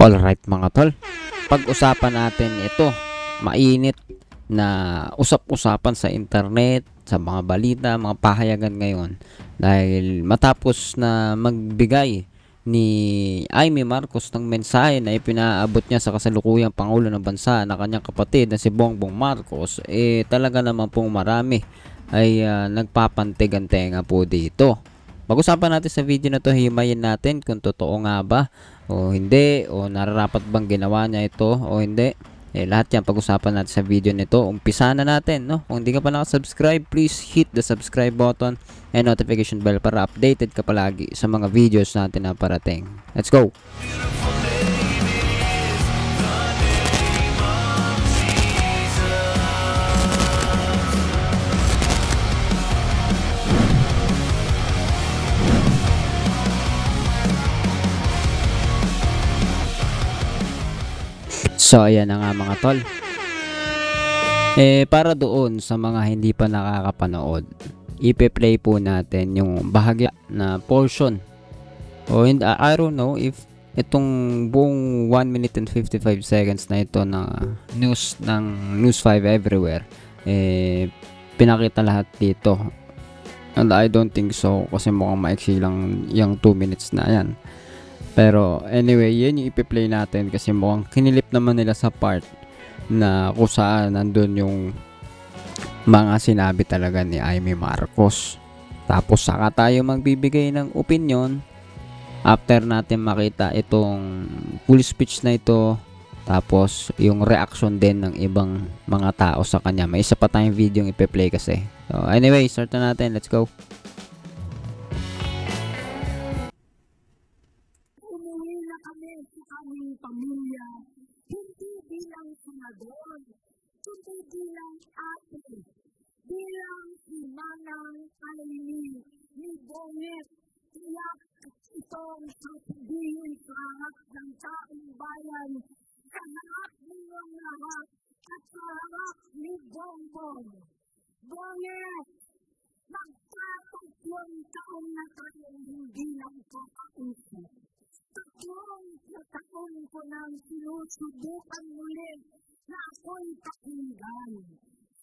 Alright mga tol, pag-usapan natin ito, mainit na usap-usapan sa internet, sa mga balita, mga pahayagan ngayon. Dahil matapos na magbigay ni Imee Marcos ng mensahe na ipinaabot niya sa kasalukuyang Pangulo ng Bansa na kanyang kapatid na si Bongbong Marcos, talaga naman pong marami ay nagpapantig-antenga po dito. Pag-usapan natin sa video na to, himayin natin kung totoo nga ba o hindi, o nararapat bang ginawa niya ito o hindi. Lahat yan pag-usapan natin sa video nito. Umpisa na natin, no? Kung hindi ka pa nakasubscribe, please hit the subscribe button and notification bell para updated ka palagi sa mga videos natin na parating. Let's go! So ayan na nga mga tol. Para doon sa mga hindi pa nakakapanood, ipe-play po natin yung bahagya na portion. O I don't know if itong buong 1 minute and 55 seconds na ito na news ng News 5 Everywhere, pinakita lahat dito. And I don't think so kasi mukhang maiksi lang yung 2 minutes na yan. Pero anyway, yun yung ipi-play natin kasi mukhang kinilip naman nila sa part na kung saan nandun yung mga sinabi talaga ni Imee Marcos. Tapos saka tayo magbibigay ng opinion after natin makita itong full speech na ito. Tapos yung reaction din ng ibang mga tao sa kanya. May isa pa tayong video yung ipi-play kasi. So anyway, start na natin. Let's go. Pamilya, hindi bilang senador, kundi bilang ate, bilang imanang Imee ni Bonget. Tiyak itong sasabihin sa harap ng taong bayan, sa harap ninyong lahat, at sa harap ni Bongbong. Bonget, magtatatlong taon na tayong hindi lang kakausap. Tatlong taon ko nang sinusubukan muli na ako'y pakinggan.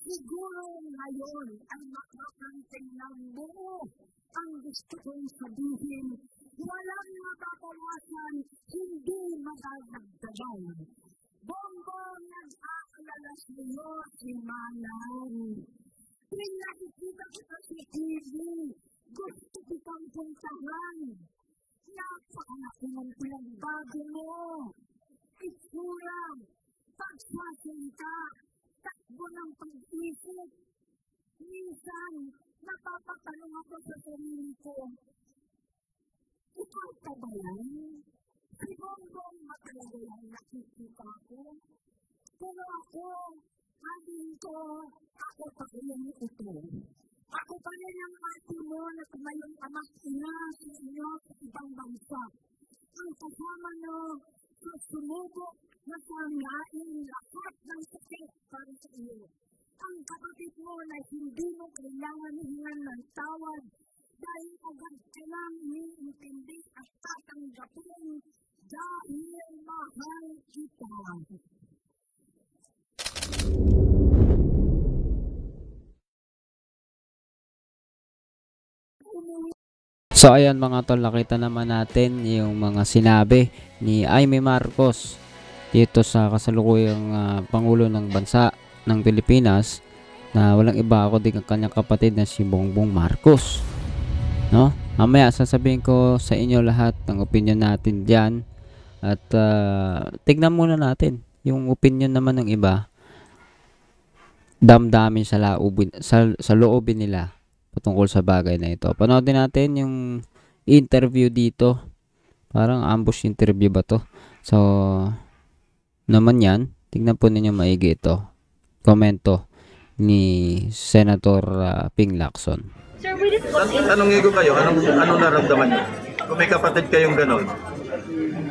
Siguro ngayon ay makakarating ng buo ang gusto kong sabihin. Walang mababawasan, hindi madadagdagan. Bongbong, nag-aalala sa iyo si Manang. Pinakikita kita sa TV, gusto kitang puntahan. Napakalaki ng pinagbago mo. Itsura, pagsasalita, takbo ng pag-isip. Minsan, napapatanong ako sa sarili ko, ikaw ka ba yan? Si Bongbong matalaga lang nakikita ko. Pero ako, sabihin ko, ako pa rin ito. Ako pa rin ang ate mo na tumayong amak ina sa inyo sa ibang bansa. Ang kasama nyo sa sumubok na sangain lahat ng sakit para sa iyo. Ang kapatid mo na hindi mo kailangan hihingan ng tawad dahil agad ka lang iniintindi at tatanggapin dahil mahal kita. So ayan mga tol, nakita naman natin yung mga sinabi ni Imee Marcos dito sa kasalukuyang Pangulo ng Bansa ng Pilipinas, na walang iba ako din ang kanyang kapatid na si Bongbong Marcos, no? Mamaya sasabihin ko sa inyo lahat ng opinion natin diyan at tignan muna natin yung opinion naman ng iba, damdamin sa loobin nila patungkol sa bagay na ito. Panoodin natin yung interview dito. Parang ambush interview ba to? So, naman yan. Tignan po ninyo maigi ito. Komento ni Senator Ping Lacson. Sir, tanongin ko kayo, anong naramdaman niyo? Kung may kapatid kayong ganon,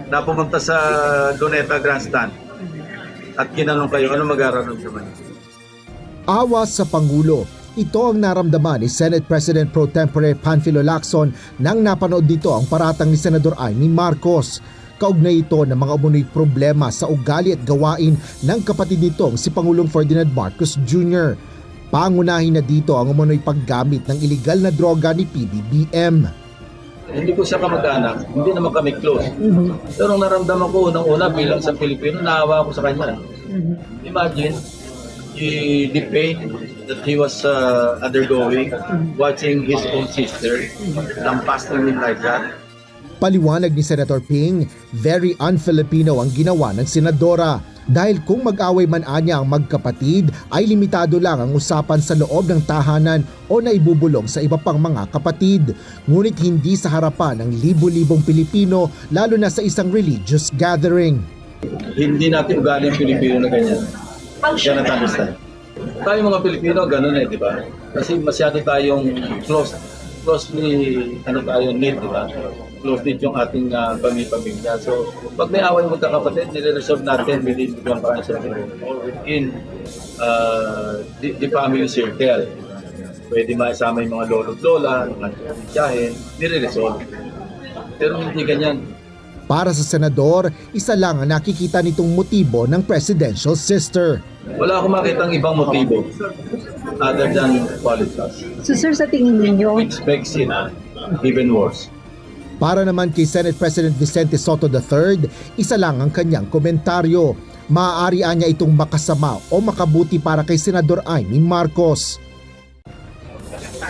na pumunta sa Luneta Grandstand at ginanong kayo, anong mag-araramdaman niyo? Awas sa Pangulo. Ito ang naramdaman ni Senate President Pro Tempore Panfilo Lacson nang napanood dito ang paratang ni Senador Imee Marcos. Kaugnay ito ng mga umunoy problema sa ugali at gawain ng kapatid nitong si Pangulong Ferdinand Marcos Jr. Pangunahin na dito ang umunoy paggamit ng iligal na droga ni PBBM. Hindi ko siya kamag-anak, hindi naman kami close. Pero ang naramdaman ko unang-una bilang sa Pilipino, naawa ako sa kanya. Imagine, the pain that he was undergoing, watching his own sister, lampasting him like that. Paliwanag ni Senator Ping, very un-Filipino ang ginawa ng senadora dahil kung mag-away man anya ang magkapatid ay limitado lang ang usapan sa loob ng tahanan o naibubulong sa iba pang mga kapatid. Ngunit hindi sa harapan ng libu-libong Pilipino lalo na sa isang religious gathering. Hindi natin ugali ang Pilipino na ganyan. Kaya natanggap tayo mga Pilipino, gano'n di ba? Kasi masyado tayong closely, knit, di ba? Close-knit yung ating pamilya. So, pag may away magkakapatid, nire-resolve natin within the comprehensive or within the family circle. Pwede maisama yung mga lolo't lola, mga tiyahin, nire-resolve. Pero hindi ganyan. Para sa senador, isa lang ang nakikita nitong motibo ng presidential sister. Wala akong makitang ibang motibo other than politics. So sir, sa tingin ninyo, Which makes it even worse. Para naman kay Senate President Vicente Soto III, isa lang ang kanyang komentaryo. Maaari niya itong makasama o makabuti para kay Senador Amy Marcos.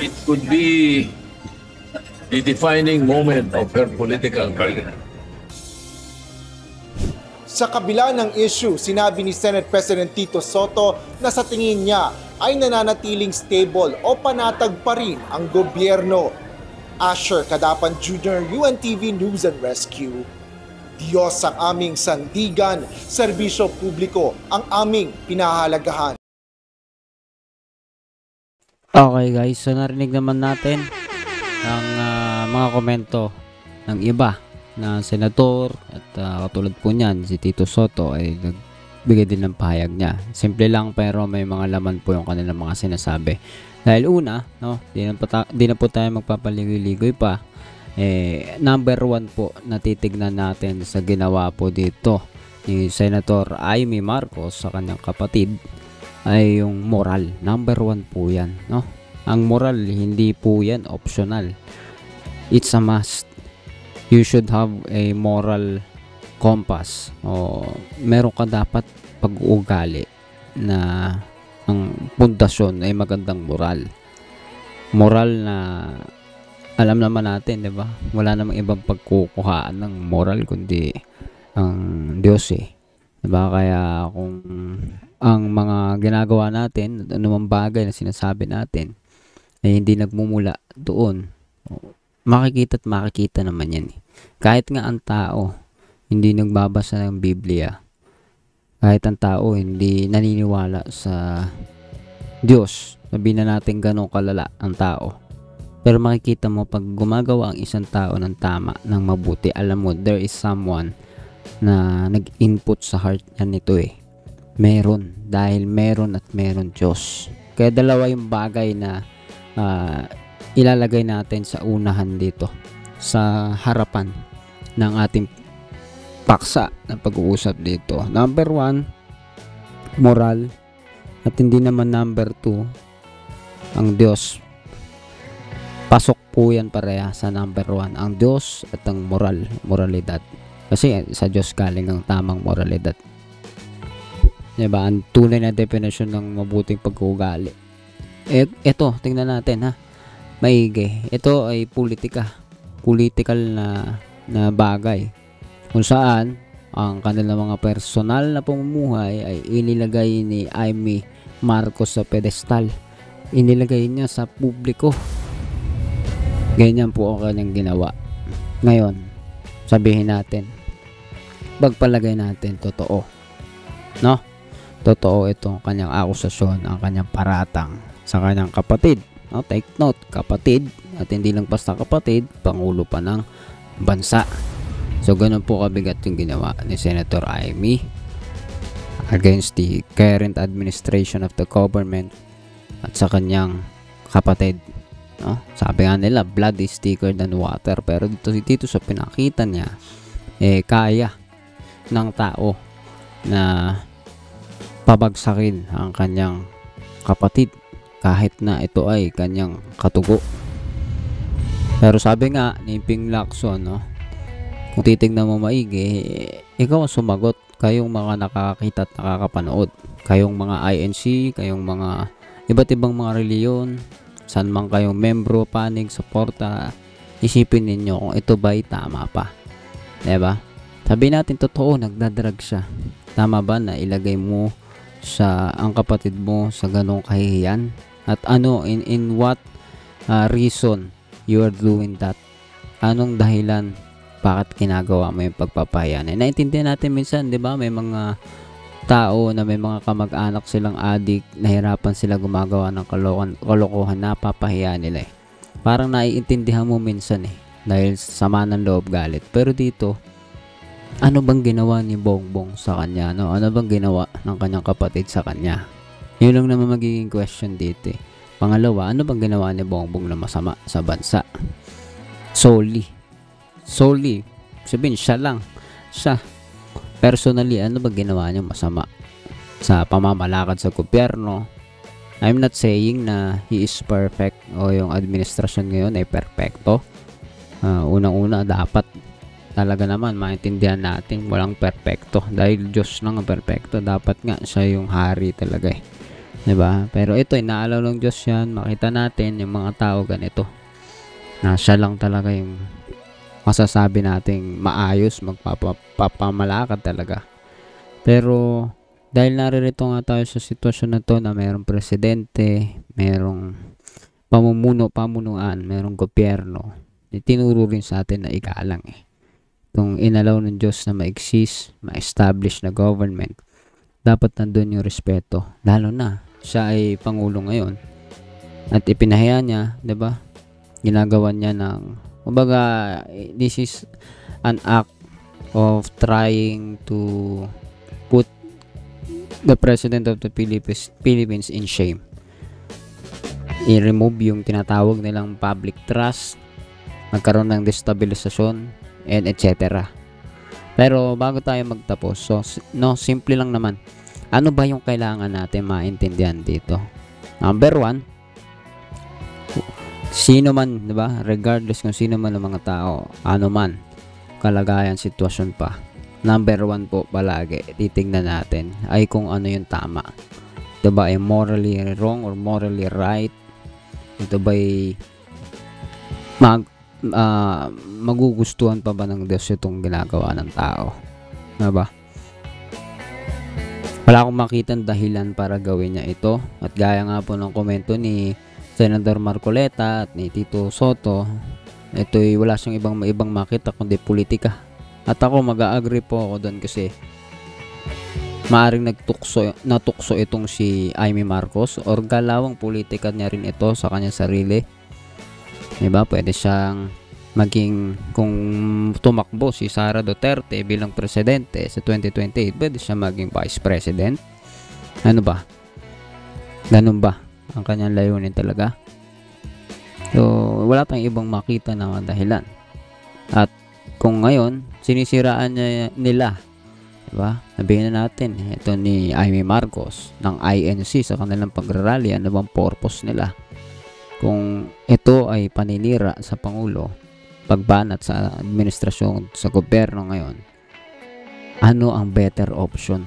It could be the defining moment of her political career. Sa kabila ng issue, sinabi ni Senate President Tito Soto na sa tingin niya ay nananatiling stable o panatag pa rin ang gobyerno. Asher Kadapan Jr., UNTV News and Rescue. Diyos ang aming sandigan, serbisyo publiko ang aming pinahalagahan. Okay guys, so narinig naman natin ang mga komento ng iba na senador at katulad po niyan si Tito Soto ay nagbigay din ng pahayag niya. Simple lang pero may mga laman po yung kanilang mga sinasabi. Dahil una, no, di na po tayo magpapaligoy-ligoy pa. Number one po na titignan natin sa ginawa po dito ni Senator Amy Marcos sa kanyang kapatid ay yung moral. Number one po yan, no? Ang moral, hindi po yan optional. It's a must. You should have a moral compass o meron ka dapat pag-uugali na ang pundasyon ay magandang moral. Moral na alam naman natin, 'di ba? Wala namang ibang pagkukuhaan ng moral kundi ang Diyos eh. 'Di ba? Kaya kung ang mga ginagawa natin, anumang bagay na sinasabi natin ay hindi nagmumula doon, makikita at makikita naman yan eh. Kahit nga ang tao hindi nagbabasa ng Biblia, kahit ang tao hindi naniniwala sa Diyos, sabihin na natin ganun kalala ang tao, pero makikita mo pag gumagawa ang isang tao ng tama, ng mabuti, alam mo there is someone na nag-input sa heart niya nito eh. Meron, dahil meron at meron Diyos. Kaya dalawa yung bagay na ilalagay natin sa unahan dito sa harapan ng ating paksa na pag-uusap dito. Number 1, moral, at hindi naman number 2 ang Diyos. Pasok po yan pareha sa number 1, ang Diyos at ang moralidad, kasi sa Diyos galing ang tamang moralidad, diba? Ang tunay na definition ng mabuting pag-uugali. Ito, tingnan natin ha, maigi. Ito ay political na bagay kung saan ang kanilang mga personal na pamumuhay ay inilagay ni Amy Marcos sa pedestal. Inilagay niya sa publiko. Ganyan po ang kanyang ginawa. Ngayon, sabihin natin, pagpalagay natin totoo, no? Totoo itong kanyang akusasyon, ang kanyang paratang sa kanyang kapatid. No, take note, kapatid, at hindi lang basta kapatid, pangulo pa ng bansa. So ganun po kabigat yung ginawa ni Senator Amy against the current administration of the government at sa kanyang kapatid. No? Sabi nga nila, blood is thicker than water, pero dito sa pinakita niya, kaya ng tao na pabagsakin ang kanyang kapatid kahit na ito ay kanyang katugo. Pero sabi nga ni Ping Lacson, no, kung titignan mo maigi, ikaw ang sumagot, kayong mga nakakakita at nakakapanood, kayong mga INC, kayong mga iba't ibang mga reliyon, saan man kayong membro, panig, suporta, isipin ninyo kung ito ba'y tama pa. Diba? Sabi natin totoo, nagdadrag siya. Tama ba na ilagay mo ang kapatid mo sa ganong kahihiyan? At ano, in what reason you are doing that? Anong dahilan bakit ginagawa mo yung pagpapahiyan? Naintindihan natin minsan, di ba? May mga tao na may mga kamag-anak silang adik, nahirapan sila gumagawa ng kalokohan, napapahiya nila eh. Parang naiintindihan mo minsan eh, dahil sama ng loob, galit. Pero dito, ano bang ginawa ni Bongbong sa kanya? No? Ano bang ginawa ng kanyang kapatid sa kanya? Yun lang naman magiging question dito eh. Pangalawa, ano bang ginawa ni Bongbong na masama sa bansa? Solely, sabihin siya lang, personally, ano ba ginawa niya masama sa pamamalakad sa gobyerno? I'm not saying na he is perfect o yung administrasyon ngayon ay perfecto. Unang-una, dapat talaga naman maintindihan natin walang perfecto dahil Diyos lang ang perfecto. Dapat nga siya yung hari talaga eh. Diba? Pero ito, inaalaw ng Diyos yan. Makita natin yung mga tao ganito na siya lang talaga yung masasabi nating maayos, magpapamalakad talaga. Pero dahil naririto nga tayo sa sitwasyon na to na mayroong presidente, mayroong pamunuan, mayroong gobyerno, itinuro rin sa atin na igalang eh. Itong inalaw ng Diyos na ma-exist, ma-establish na government, dapat nandun yung respeto. Lalo na, siya ay Pangulo ngayon. At ipinahiya niya, diba? Ginagawa niya ng, kumbaga, this is an act of trying to put the President of the Philippines in shame. I-remove yung tinatawag nilang public trust, magkaroon ng destabilisasyon, and etc. Pero bago tayo magtapos, so simple lang naman. Ano ba yung kailangan natin maintindihan dito? Number 1, sino man, diba? Regardless kung sino man ang mga tao, ano man kalagayan, sitwasyon pa, number 1 po palagi titingnan natin ay kung ano yung tama. Ito ba ay morally wrong or morally right? Ito ba ay magugustuhan pa ba ng Diyos itong ginagawa ng tao? Diba? Wala akong makitang dahilan para gawin niya ito. At gaya nga po ng komento ni Senador Marcoleta at ni Tito Soto, ito'y wala siyang ibang makita kundi politika. At ako mag-a-agree po ako doon kasi maaring natukso itong si Amy Marcos or galawang politika niya rin ito sa kanyang sarili. Diba? Pwede siyang maging, kung tumakbo si Sara Duterte bilang presidente sa 2028, pwede siya maging vice president. Ano ba? Ganun ba ang kanyang layunin talaga? So, wala tayong ibang makita na dahilan. At kung ngayon, sinisiraan nila, diba? Sabihin na natin, ito ni Amy Marcos ng INC sa kanilang pagrarally, ano bang purpose nila? Kung ito ay paninira sa Pangulo, pagbanat sa administrasyon, sa gobyerno ngayon, ano ang better option?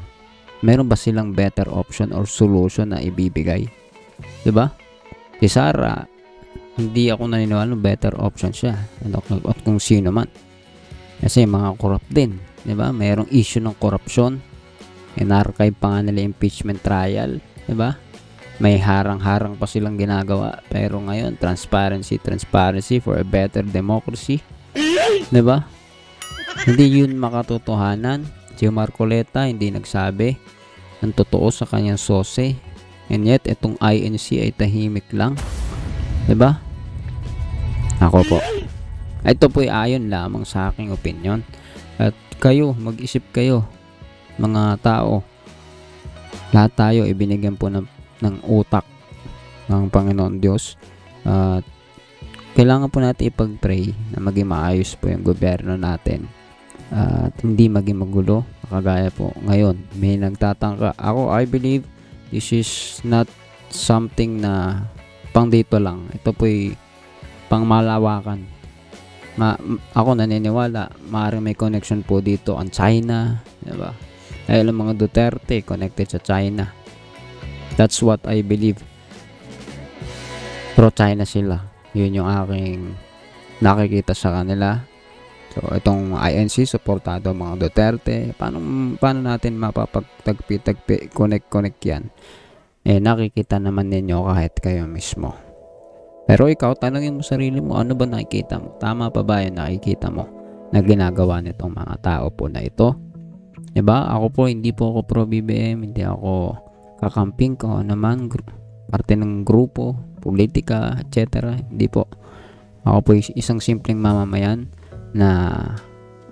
Meron ba silang better option or solution na ibibigay? Diba? Si Sara, hindi ako naniniwala better option siya. At kung sino man. Kasi mga corrupt din. Diba? Mayroong issue ng corruption. In-archive pa nga nila impeachment trial. Diba? May harang-harang pa silang ginagawa. Pero ngayon, transparency for a better democracy. Diba? Hindi yun makatotohanan. Si Marcoleta hindi nagsabi ng totoo sa kanyang sose. And yet, itong INC ay tahimik lang. Diba? Ako po. Ito po'y ayon lamang sa aking opinion. At kayo, mag-isip kayo, mga tao. Lahat tayo ibinigyan po ng utak ng Panginoon Diyos. Kailangan po natin ipag-pray na maging maayos po yung gobyerno natin. at hindi maging magulo. Kagaya po ngayon, may nagtatangka. Ako, I believe this is not something na pang dito lang. Ito po'y pang malawakan. Ako naniniwala, maaaring may connection po dito ang China, diba? Dahil ang mga Duterte connected sa China. That's what I believe. Pro-China sila. Yun yung aking nakikita sa kanila. So, itong INC, supportado mga Duterte. Paano natin mapapagtagpi, connect yan? Nakikita naman ninyo kahit kayo mismo. Pero ikaw, tanongin mo sarili mo, ano ba nakikita mo? Tama pa ba yung nakikita mo na ginagawa nitong mga tao po na ito? Diba? Ako po, hindi po ako pro-BBM, hindi ako kakamping ko naman, parte ng grupo, politika, etc. Hindi po. Ako po isang simpleng mamamayan na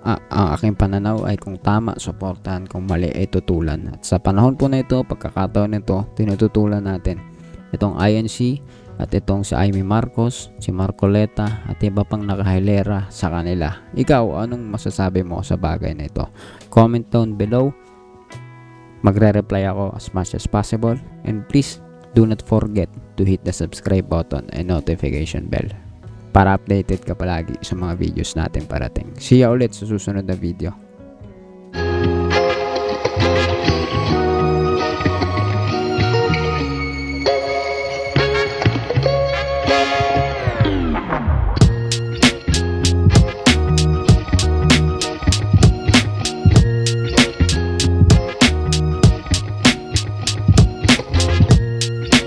ang aking pananaw ay kung tama, suportahan, kung mali ay tutulan. At sa panahon po na ito, pagkakataon nito, tinututulan natin itong INC at itong si Amy Marcos, si Marcoleta at iba pang nakahilera sa kanila. Ikaw, anong masasabi mo sa bagay na ito? Comment down below. Magre-reply ako as much as possible. And please, do not forget to hit the subscribe button and notification bell para updated ka palagi sa mga videos natin parating. See ya ulit sa susunod na video.